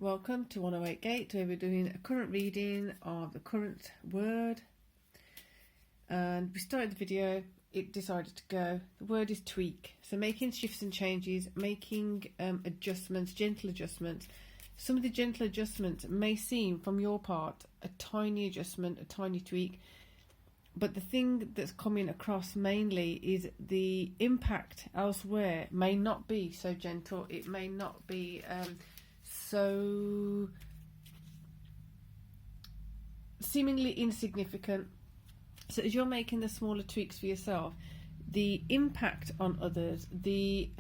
Welcome to 108 Gate, where we're doing a current reading of the current word. And we started the video, it decided to go. The word is tweak. So making shifts and changes, making adjustments, gentle adjustments. Some of the gentle adjustments may seem from your part a tiny adjustment, a tiny tweak. But the thing that's coming across mainly is the impact elsewhere may not be so gentle. It may not be so seemingly insignificant. So as you're making the smaller tweaks for yourself, the impact on others, the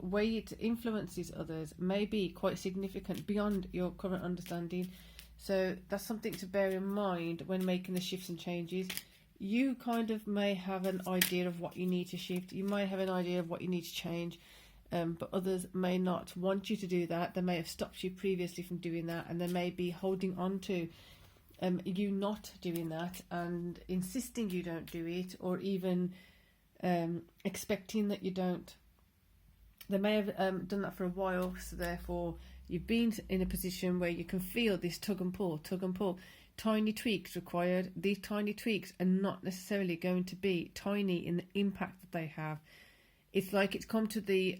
way it influences others may be quite significant beyond your current understanding. So that's something to bear in mind when making the shifts and changes. You kind of may have an idea of what you need to shift. You might have an idea of what you need to change. But others may not want you to do that. They may have stopped you previously from doing that, and they may be holding on to you not doing that and insisting you don't do it, or even expecting that you don't. They may have done that for a while, so therefore you've been in a position where you can feel this tug and pull. Tiny tweaks required. These tiny tweaks are not necessarily going to be tiny in the impact that they have. It's like it's come to the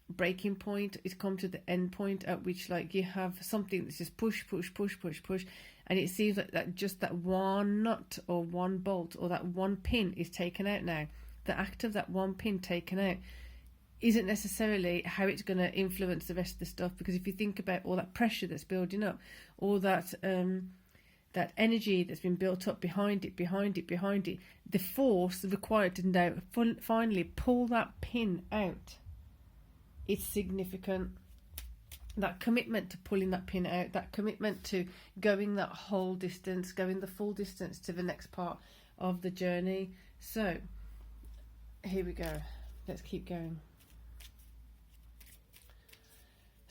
breaking point. It's come to the end point at which, like, you have something that's just push, and it seems like that just that one nut or one bolt or that one pin is taken out now. The act of that one pin taken out isn't necessarily how it's going to influence the rest of the stuff, because if you think about all that pressure that's building up, all that that energy that's been built up behind it, the force required to now finally pull that pin out, it's significant. That commitment to pulling that pin out, that commitment to going that whole distance, going the full distance to the next part of the journey. So here we go, let's keep going.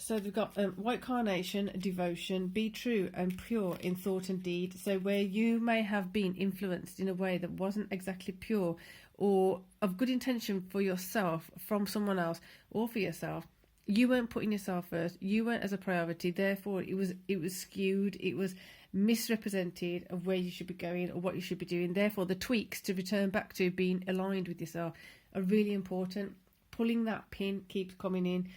So we've got white carnation, devotion, be true and pure in thought and deed. So where you may have been influenced in a way that wasn't exactly pure or of good intention for yourself from someone else or for yourself, you weren't putting yourself first. You weren't as a priority. Therefore, it was skewed. It was misrepresented of where you should be going or what you should be doing. Therefore, the tweaks to return back to being aligned with yourself are really important. Pulling that pin keeps coming in.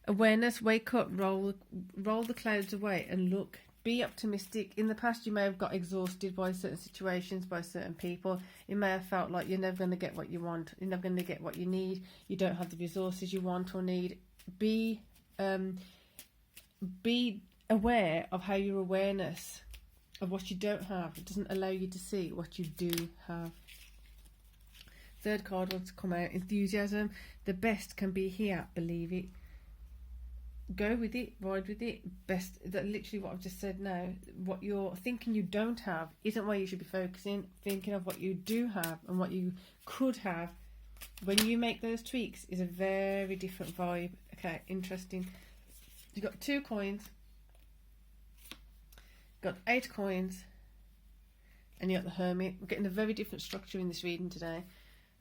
Awareness, wake up, roll the clouds away and look. Be optimistic. In the past, you may have got exhausted by certain situations, by certain people. It may have felt like you're never going to get what you want. You're never going to get what you need. You don't have the resources you want or need. Be aware of how your awareness of what you don't have, it doesn't allow you to see what you do have. Third card wants to come out. Enthusiasm. The best can be here. Believe it. Go with it, ride with it. Best, that literally what I've just said now. What you're thinking you don't have isn't where you should be focusing. Thinking of what you do have and what you could have when you make those tweaks is a very different vibe. Okay, interesting. You've got 2 coins, got 8 coins, and you got the Hermit. We're getting a very different structure in this reading today.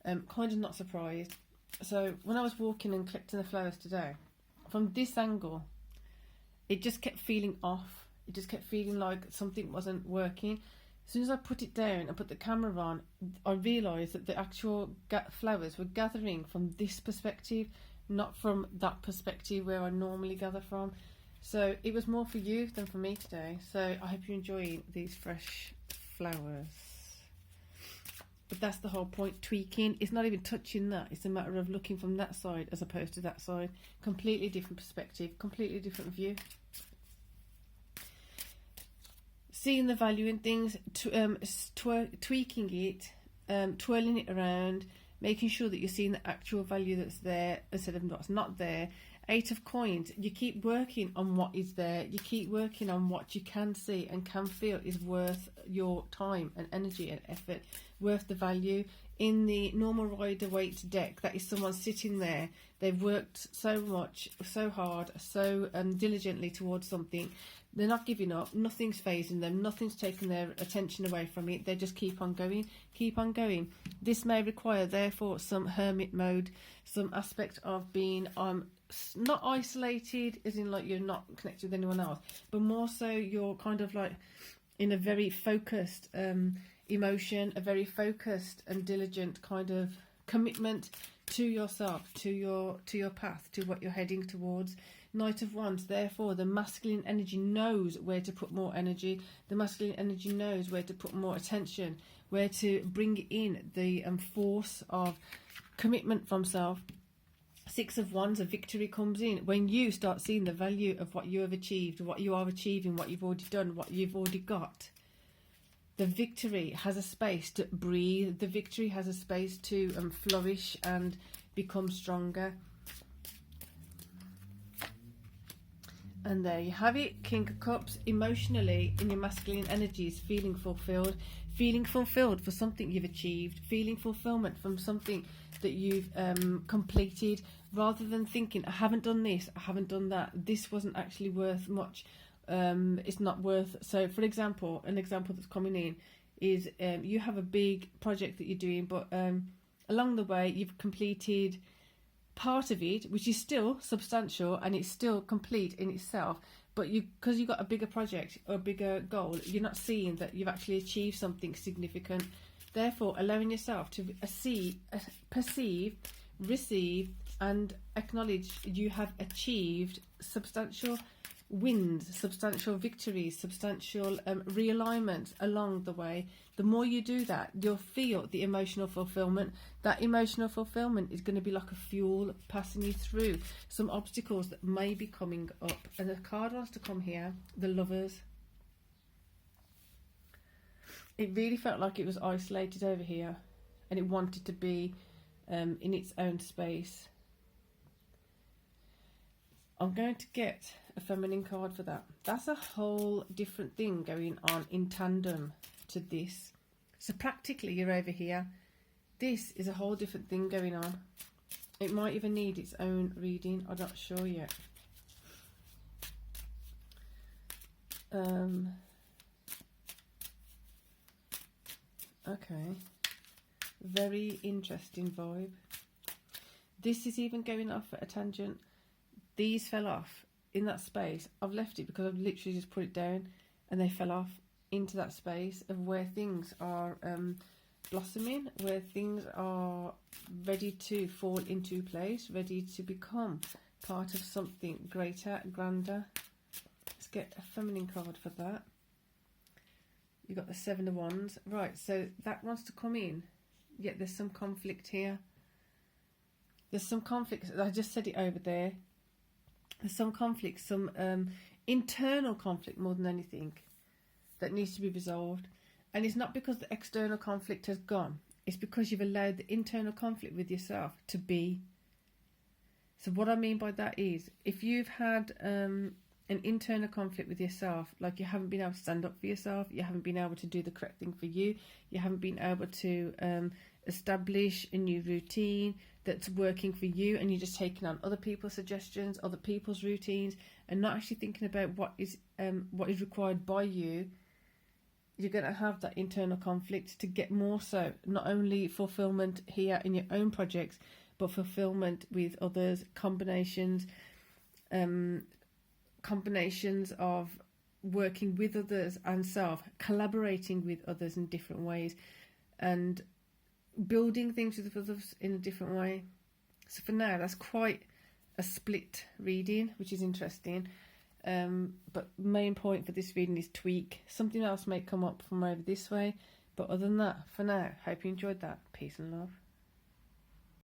Kind of not surprised. So when I was walking and collecting the flowers today, from this angle, it just kept feeling off. It just kept feeling like something wasn't working. As soon as I put it down and put the camera on, I realised that the actual flowers were gathering from this perspective, not from that perspective where I normally gather from. So it was more for you than for me today. So I hope you're enjoying these fresh flowers. But that's the whole point. Tweaking, it's not even touching that. It's a matter of looking from that side as opposed to that side. Completely different perspective, completely different view. Seeing the value in things, tweaking it, twirling it around, making sure that you're seeing the actual value that's there instead of what's not there. 8 of coins, you keep working on what is there. You keep working on what you can see and can feel is worth your time and energy and effort, worth the value. In the normal Rider-Waite deck, that is someone sitting there. They've worked so much, so hard, so diligently towards something. They're not giving up. Nothing's phasing them. Nothing's taking their attention away from it. They just keep on going, keep on going. This may require, therefore, some hermit mode, some aspect of being not isolated, as in like you're not connected with anyone else, but more so you're kind of like in a very focused emotion, a very focused and diligent kind of commitment to yourself, to your path, to what you're heading towards. Knight of Wands, therefore the masculine energy knows where to put more energy. The masculine energy knows where to put more attention, where to bring in the force of commitment from self. Six of Wands, a victory comes in when you start seeing the value of what you have achieved, what you are achieving, what you've already done, what you've already got. The victory has a space to breathe. The victory has a space to flourish and become stronger. And there you have it, King of Cups. Emotionally, in your masculine energies, feeling fulfilled for something you've achieved, feeling fulfillment from something that you've completed, rather than thinking, I haven't done this, I haven't done that, this wasn't actually worth much, it's not worth. So for example, an example that's coming in is you have a big project that you're doing, but along the way you've completed part of it, which is still substantial and it's still complete in itself, but because you've got a bigger project or a bigger goal, you're not seeing that you've actually achieved something significant. Therefore, allowing yourself to perceive, receive and acknowledge you have achieved substantial wins, substantial victories, substantial realignments along the way. The more you do that, you'll feel the emotional fulfillment. That emotional fulfillment is going to be like a fuel passing you through some obstacles that may be coming up. And the card wants to come here, the Lovers. It really felt like it was isolated over here and it wanted to be in its own space. I'm going to get a feminine card for that. That's a whole different thing going on in tandem to this. So practically you're over here. This is a whole different thing going on. It might even need its own reading. I'm not sure yet. Okay. Very interesting vibe. This is even going off at a tangent. These fell off in that space. I've left it because I've literally just put it down and they fell off into that space of where things are blossoming, where things are ready to fall into place, ready to become part of something greater, grander. Let's get a feminine card for that. You've got the Seven of Wands. Right, so that wants to come in, yet there's some conflict here. There's some conflict. I just said it over there. There's some conflict, some internal conflict more than anything that needs to be resolved. And it's not because the external conflict has gone. It's because you've allowed the internal conflict with yourself to be. So what I mean by that is, if you've had an internal conflict with yourself, like you haven't been able to stand up for yourself, you haven't been able to do the correct thing for you, you haven't been able to establish a new routine that's working for you, and you're just taking on other people's suggestions, other people's routines, and not actually thinking about what is required by you, you're going to have that internal conflict to get more so, not only fulfillment here in your own projects, but fulfillment with others, combinations of working with others and self, collaborating with others in different ways, and building things with others in a different way. So for now, that's quite a split reading, which is interesting. But main point for this reading is tweak. Something else may come up from over this way. But other than that, for now, hope you enjoyed that. Peace and love.